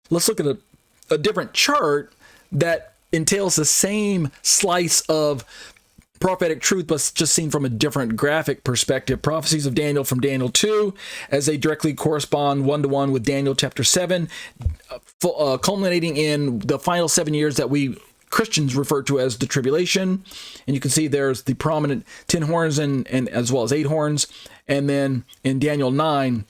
let's look at a different chart that entails the same slice of prophetic truth, but just seen from a different graphic perspective. Prophecies of Daniel from Daniel 2, as they directly correspond one-to-one with Daniel chapter 7, culminating in the final 7 years that we Christians refer to as the tribulation. And you can see there's the prominent 10 horns and as well as 8 horns. And then in Daniel 9,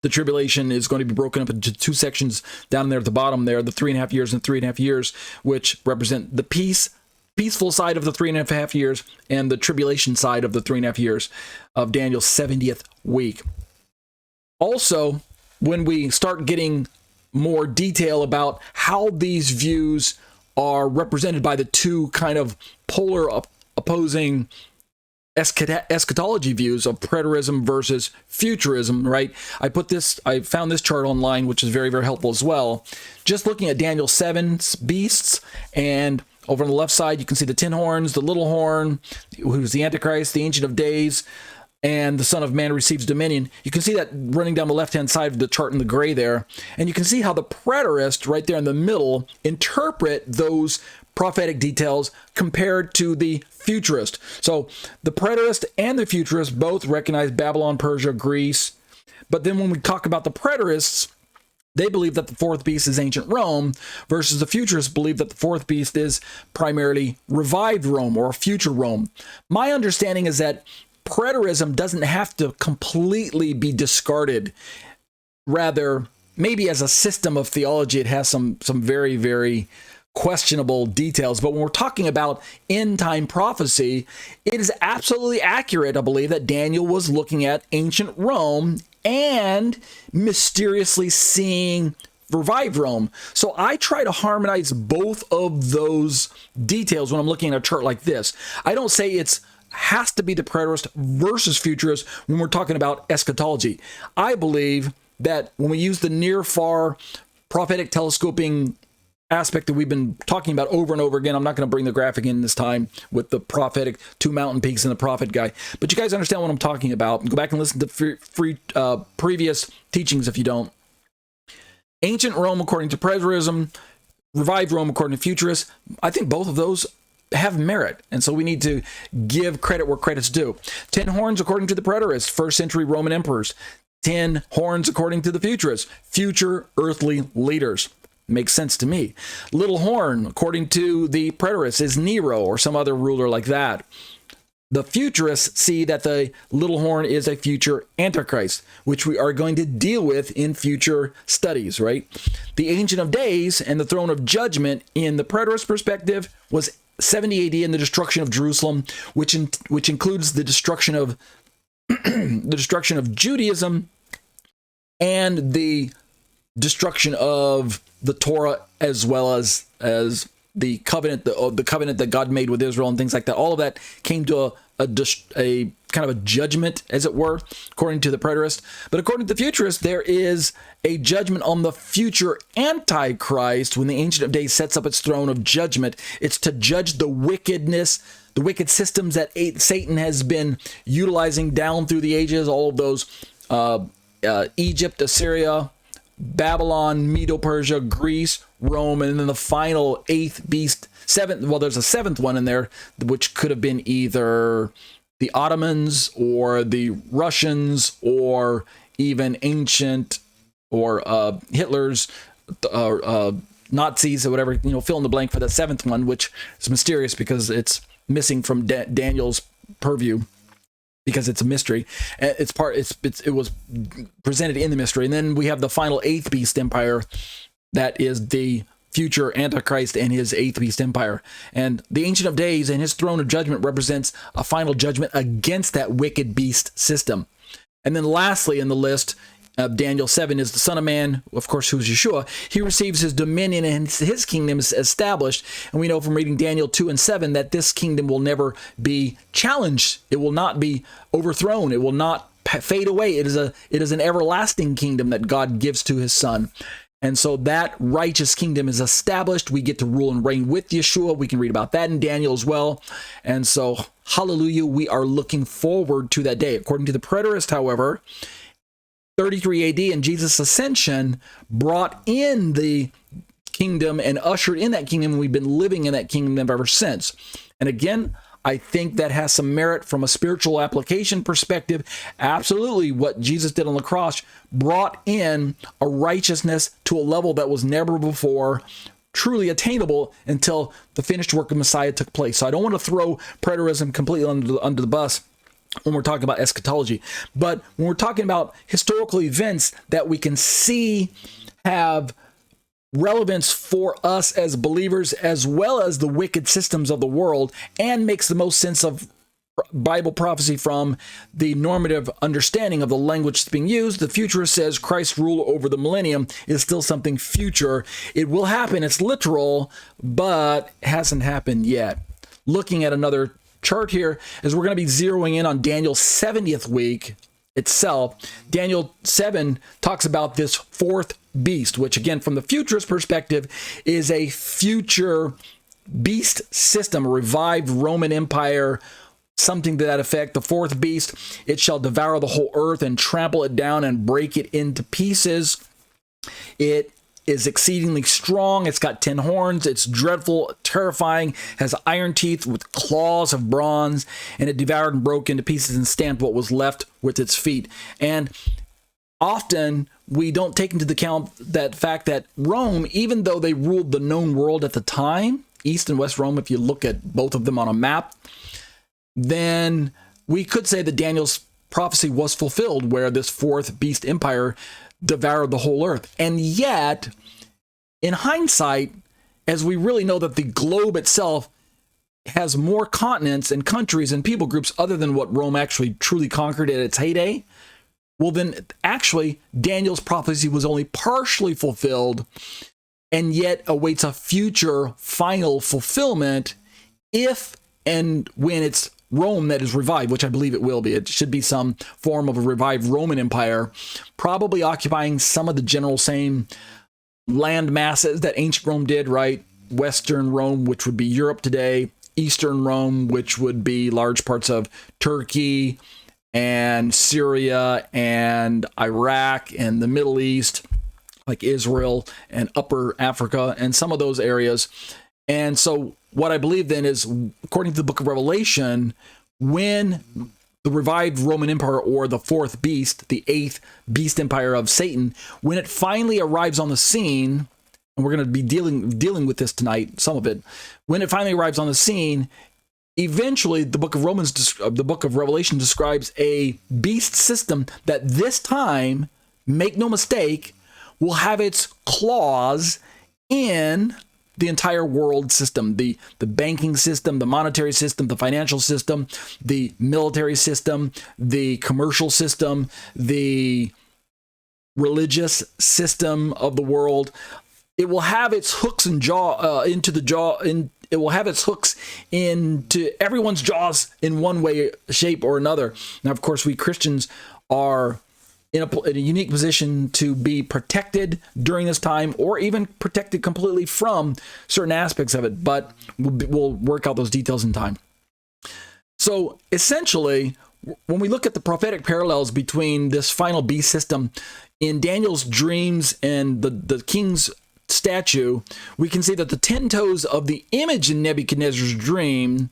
the tribulation is going to be broken up into 2 sections down there at the bottom there, the 3.5 years and 3.5 years, which represent the peaceful side of the 3.5 years and the tribulation side of the 3.5 years of Daniel's 70th week. Also, when we start getting more detail about how these views are represented by the two kind of polar opposing eschatology views of preterism versus futurism, right? I found this chart online, which is very, very helpful as well. Just looking at Daniel 7's beasts, and over on the left side, you can see the 10 horns, the little horn, who's the Antichrist, the Ancient of Days, and the Son of Man receives dominion. You can see that running down the left-hand side of the chart in the gray there. And you can see how the preterists right there in the middle interpret those prophetic details compared to the futurist. So the preterist and the futurist both recognize Babylon, Persia, Greece. But then when we talk about the preterists, they believe that the fourth beast is ancient Rome, versus the futurists believe that the fourth beast is primarily revived Rome or future Rome. My understanding is that preterism doesn't have to completely be discarded. Rather, maybe as a system of theology, it has some very, very questionable details. But when we're talking about end-time prophecy, it is absolutely accurate, I believe, that Daniel was looking at ancient Rome and mysteriously seeing revived Rome. So I try to harmonize both of those details when I'm looking at a chart like this. I don't say it's has to be the preterist versus futurist when we're talking about eschatology. I believe that when we use the near-far prophetic telescoping aspect that we've been talking about over and over again, I'm not going to bring the graphic in this time with the prophetic 2 mountain peaks and the prophet guy, but you guys understand what I'm talking about. Go back and listen to previous teachings if you don't. Ancient Rome according to preterism, revived Rome according to futurists. I think both of those have merit, and so we need to give credit where credit's due. 10 horns according to the preterists, first century Roman emperors. 10 horns according to the futurists, future earthly leaders. Makes sense to me. Little horn according to the preterists is Nero or some other ruler like that. The futurists see that the little horn is a future Antichrist, which we are going to deal with in future studies, right? The Ancient of Days and the throne of judgment in the preterist perspective was 70 AD and the destruction of Jerusalem, which includes the destruction of Judaism and the destruction of the Torah, as well as the covenant, the covenant that God made with Israel and things like that. All of that came to a kind of a judgment, as it were, according to the preterist. But according to the futurist, there is a judgment on the future Antichrist when the Ancient of Days sets up its throne of judgment. It's to judge the wickedness, the wicked systems that Satan has been utilizing down through the ages, all of those Egypt, Assyria, Babylon, Medo-Persia, Greece, Rome, and then the final 8th beast, there's a 7th one in there, which could have been either the Ottomans or the Russians or even ancient or Hitler's Nazis or whatever, fill in the blank for the 7th one, which is mysterious because it's missing from Daniel's purview, because it's a mystery. It was presented in the mystery. And then we have the final 8th beast empire, that is the future Antichrist and his 8th beast empire. And the Ancient of Days and his throne of judgment represents a final judgment against that wicked beast system. And then lastly in the list of Daniel 7 is the Son of Man, of course, who's Yeshua. He receives his dominion and his kingdom is established. And we know from reading Daniel 2 and 7 that this kingdom will never be challenged. It will not be overthrown. It will not fade away. It is an everlasting kingdom that God gives to his Son. And so that righteous kingdom is established. We get to rule and reign with Yeshua. We can read about that in Daniel as well. And so, hallelujah, we are looking forward to that day. According to the preterist, however, 33 AD and Jesus' ascension brought in the kingdom and ushered in that kingdom, and we've been living in that kingdom ever since. And again, I think that has some merit from a spiritual application perspective. Absolutely, what Jesus did on the cross brought in a righteousness to a level that was never before truly attainable until the finished work of Messiah took place. So I don't want to throw preterism completely under the bus when we're talking about eschatology. But when we're talking about historical events that we can see have relevance for us as believers, as well as the wicked systems of the world, and makes the most sense of Bible prophecy from the normative understanding of the language that's being used. The futurist says Christ's rule over the millennium is still something future. It will happen. It's literal, but hasn't happened yet. Looking at another chart here, as we're going to be zeroing in on Daniel's 70th week itself. Daniel 7 talks about this fourth beast, which again, from the futurist perspective, is a future beast system, a revived Roman Empire, something to that effect. The fourth beast, it shall devour the whole earth and trample it down and break it into pieces. It is exceedingly strong. It's got 10 horns. It's dreadful, terrifying, has iron teeth with claws of bronze, and it devoured and broke into pieces and stamped what was left with its feet. And often we don't take into account that fact that Rome, even though they ruled the known world at the time, East and West Rome, if you look at both of them on a map, then we could say that Daniel's prophecy was fulfilled, where this fourth beast empire devoured the whole earth. And yet, in hindsight, as we really know that the globe itself has more continents and countries and people groups other than what Rome actually truly conquered at its heyday, well then actually Daniel's prophecy was only partially fulfilled, and yet awaits a future final fulfillment if and when it's Rome that is revived, which I believe it will be. It should be some form of a revived Roman Empire, probably occupying some of the general same land masses that ancient Rome did, right? Western Rome, which would be Europe today, Eastern Rome, which would be large parts of Turkey and Syria and Iraq and the Middle East, like Israel and Upper Africa and some of those areas. And so what I believe then is, according to the book of Revelation, when the revived Roman Empire, or the fourth beast, the eighth beast empire of Satan, when it finally arrives on the scene, and we're going to be dealing with this tonight, some of it, when it finally arrives on the scene, eventually the book of Revelation describes a beast system that this time, make no mistake, will have its claws in the entire world system, the banking system, the monetary system, the financial system, the military system, the commercial system, the religious system of the world. It will have its hooks and it will have its hooks into everyone's jaws in one way, shape, or another. Now, of course, we Christians are in a unique position to be protected during this time, or even protected completely from certain aspects of it, but we'll work out those details in time. So essentially, when we look at the prophetic parallels between this final beast system in Daniel's dreams and the king's statue, we can see that the 10 toes of the image in Nebuchadnezzar's dream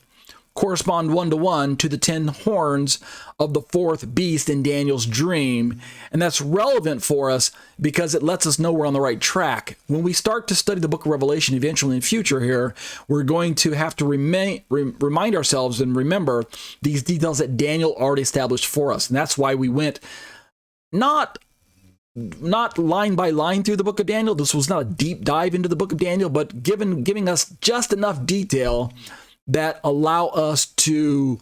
correspond 1-to-1 to the 10 horns of the fourth beast in Daniel's dream. And that's relevant for us because it lets us know we're on the right track. When we start to study the book of Revelation eventually in the future here, we're going to have to remind ourselves and remember these details that Daniel already established for us. And that's why we went not line by line through the book of Daniel. This was not a deep dive into the book of Daniel, but giving us just enough detail that allow us to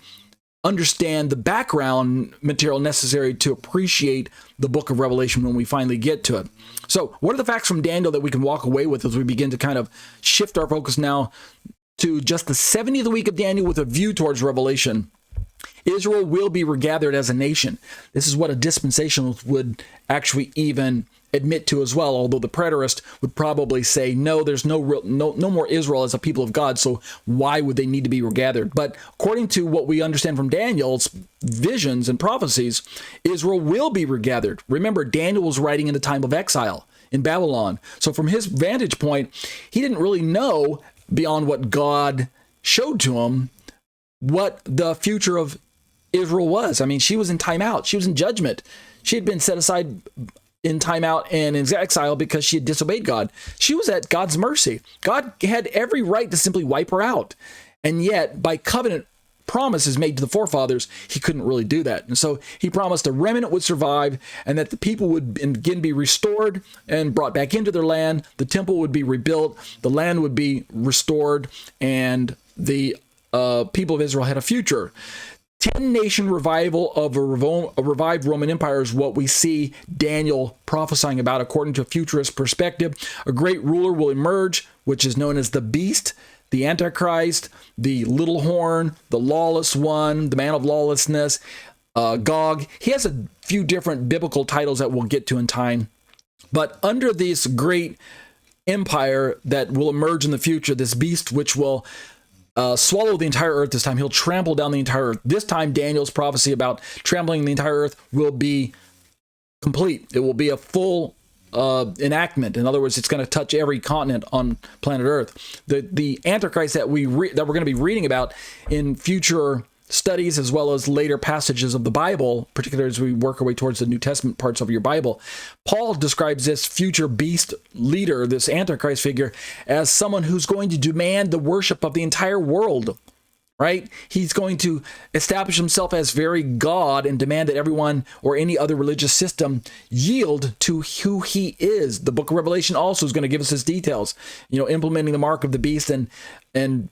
understand the background material necessary to appreciate the book of Revelation when we finally get to it. So what are the facts from Daniel that we can walk away with as we begin to kind of shift our focus now to just the 70th week of Daniel with a view towards Revelation? Israel will be regathered as a nation. This is what a dispensationalist would actually even admit to as well, although the preterist would probably say, no, there's no more Israel as a people of God, so why would they need to be regathered? But according to what we understand from Daniel's visions and prophecies, Israel will be regathered. Remember, Daniel was writing in the time of exile in Babylon. So from his vantage point, he didn't really know, beyond what God showed to him, what the future of Israel was. I mean, she was in timeout. She was in judgment. She had been set aside in timeout and in exile because she had disobeyed God. She was at God's mercy. God had every right to simply wipe her out. And yet, by covenant promises made to the forefathers, he couldn't really do that. And so he promised a remnant would survive and that the people would again be restored and brought back into their land. The temple would be rebuilt. The land would be restored. And the people of Israel had a future. 10-nation revival of a revived Roman Empire is what we see Daniel prophesying about according to a futurist perspective. A great ruler will emerge, which is known as the beast, the Antichrist, the little horn, the lawless one, the man of lawlessness, Gog. He has a few different biblical titles that we'll get to in time. But under this great empire that will emerge in the future, this beast which will swallow the entire earth this time. He'll trample down the entire earth. This time, Daniel's prophecy about trampling the entire earth will be complete. It will be a full enactment. In other words, it's going to touch every continent on planet Earth. The Antichrist that we're going to be reading about in future studies, as well as later passages of the Bible, particularly as we work our way towards the New Testament parts of your Bible, Paul describes this future beast leader, this Antichrist figure, as someone who's going to demand the worship of the entire world, right? He's going to establish himself as very God and demand that everyone or any other religious system yield to who he is. The book of Revelation also is going to give us his details, implementing the mark of the beast and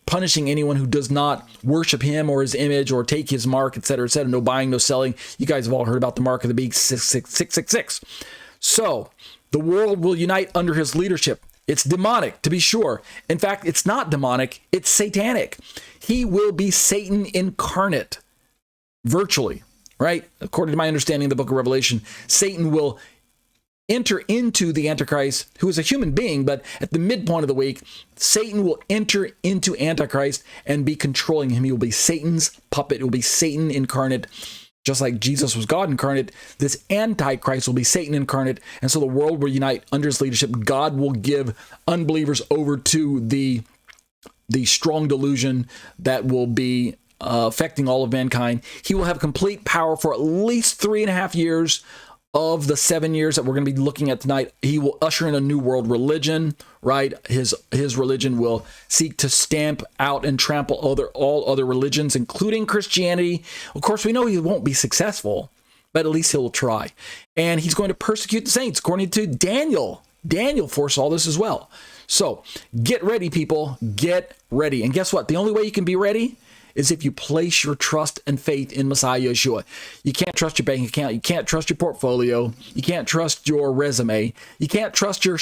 punishing anyone who does not worship him or his image or take his mark, etc., etc. No buying, no selling. You guys have all heard about the mark of the beast, 666. So the world will unite under his leadership. It's demonic, to be sure. In fact, it's not demonic, it's satanic. He will be Satan incarnate, virtually, right? According to my understanding of the book of Revelation, Satan will enter into the Antichrist, who is a human being, but at the midpoint of the week, Satan will enter into Antichrist and be controlling him. He will be Satan's puppet. It will be Satan incarnate. Just like Jesus was God incarnate, this Antichrist will be Satan incarnate, and so the world will unite under his leadership. God will give unbelievers over to the strong delusion that will be affecting all of mankind. He will have complete power for at least 3.5 years of the 7 years that we're going to be looking at tonight. He will usher in a new world religion, right? His religion will seek to stamp out and trample all other religions, including Christianity. Of course, we know he won't be successful, but at least he'll try. And he's going to persecute the saints, according to Daniel. Daniel foresaw this as well. So get ready, people. Get ready. And guess what? The only way you can be ready is if you place your trust and faith in Messiah Yeshua. You can't trust your bank account. You can't trust your portfolio. You can't trust your resume. You can't trust your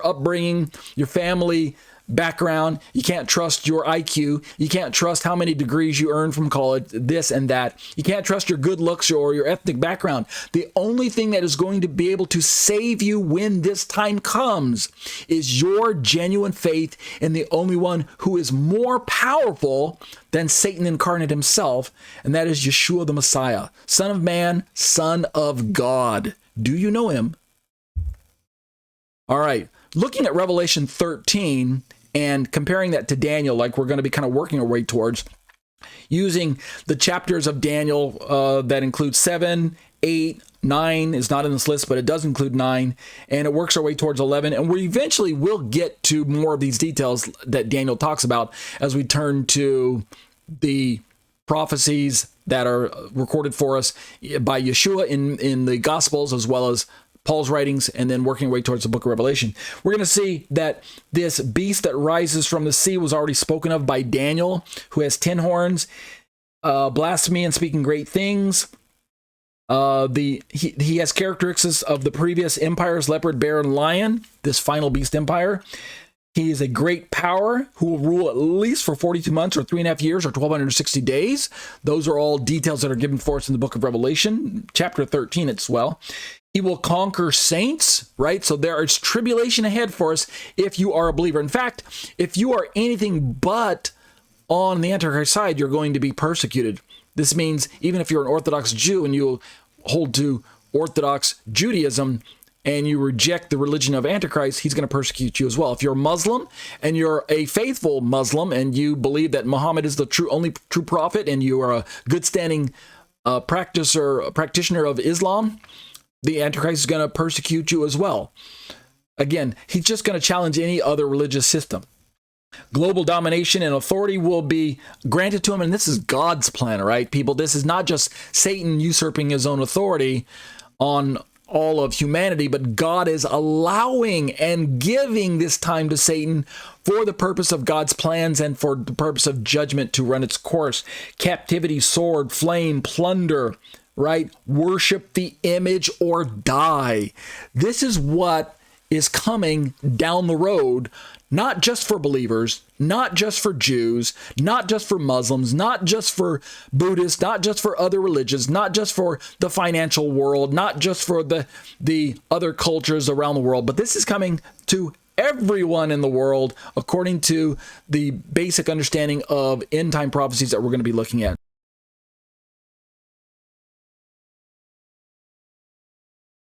upbringing, your family background. You can't trust your IQ. You can't trust how many degrees you earned from college, this and that. You can't trust your good looks or your ethnic background. The only thing that is going to be able to save you when this time comes is your genuine faith in the only one who is more powerful than Satan incarnate himself, and that is Yeshua the Messiah, Son of Man, Son of God. Do you know him? All right. Looking at Revelation 13 and comparing that to Daniel, like we're going to be kind of working our way towards, using the chapters of Daniel that include 7, 8, 9 is not in this list, but it does include 9, and it works our way towards 11. And we eventually will get to more of these details that Daniel talks about as we turn to the prophecies that are recorded for us by Yeshua in the Gospels, as well as Paul's writings, and then working our way towards the book of Revelation. We're going to see that this beast that rises from the sea was already spoken of by Daniel, who has 10 horns, blasphemy and speaking great things. He has characteristics of the previous empires, leopard, bear, and lion, this final beast empire. He is a great power who will rule at least for 42 months or 3.5 years or 1,260 days. Those are all details that are given for us in the book of Revelation, chapter 13 as well. He will conquer saints, right? So there is tribulation ahead for us if you are a believer. In fact, if you are anything but on the Antichrist side, you're going to be persecuted. This means even if you're an Orthodox Jew and you hold to Orthodox Judaism and you reject the religion of Antichrist, he's going to persecute you as well. If you're a Muslim and you're a faithful Muslim and you believe that Muhammad is the only true prophet and you are a good standing practitioner of Islam, the Antichrist is going to persecute you as well. Again, he's just going to challenge any other religious system. Global domination and authority will be granted to him, and this is God's plan, right, people? This is not just Satan usurping his own authority on all of humanity, but God is allowing and giving this time to Satan for the purpose of God's plans and for the purpose of judgment to run its course. Captivity, sword, flame, plunder, right? Worship the image or die. This is what is coming down the road, not just for believers, not just for Jews, not just for Muslims, not just for Buddhists, not just for other religions, not just for the financial world, not just for the other cultures around the world, but this is coming to everyone in the world according to the basic understanding of end time prophecies that we're going to be looking at.